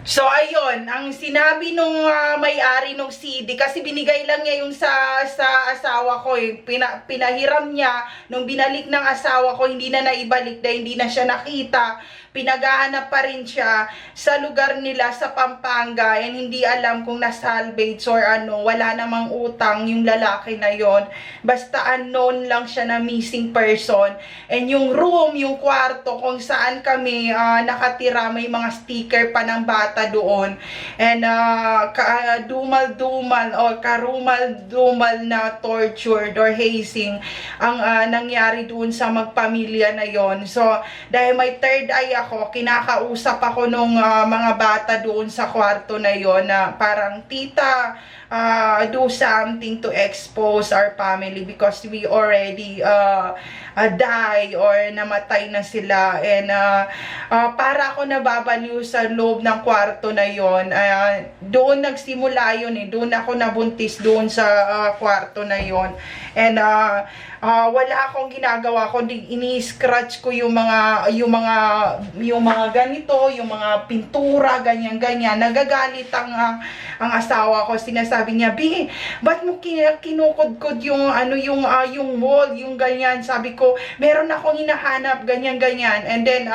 So, ayun, ang sinabi nung may-ari nung CD, kasi binigay lang niya yung sa asawa ko, pinahiram niya, nung binalik ng asawa ko, hindi na naibalik dahil hindi na siya nakita, pinagahanap pa rin siya sa lugar nila sa Pampanga, and hindi alam kung na-salvage or ano, wala namang utang yung lalaki na yon, basta unknown lang siya na missing person, and yung room, yung kwarto kung saan kami nakatira, may mga sticker pa ng bata doon, and dumal-dumal o karumal-dumal na tortured or hazing ang nangyari doon sa magpamilya na yon. So dahil may third eye ako, kinakausap ako nung mga bata doon sa kwarto na yon na parang, tita, do something to expose our family because we already die or namatay na sila, and para ako nababaliw sa loob ng kwarto na yon. Doon nagsimula yun doon ako nabuntis doon sa kwarto na yon, and wala akong ginagawa kundi ini-scratch ko yung mga ganito, yung mga pintura, ganyan. Nagagalit ang asawa ko, sinasabi niya, "Bi, ba't mo kinukudkod yung yung wall, yung ganyan?" Sabi ko, "Meron akong hinahanap, ganyan." And then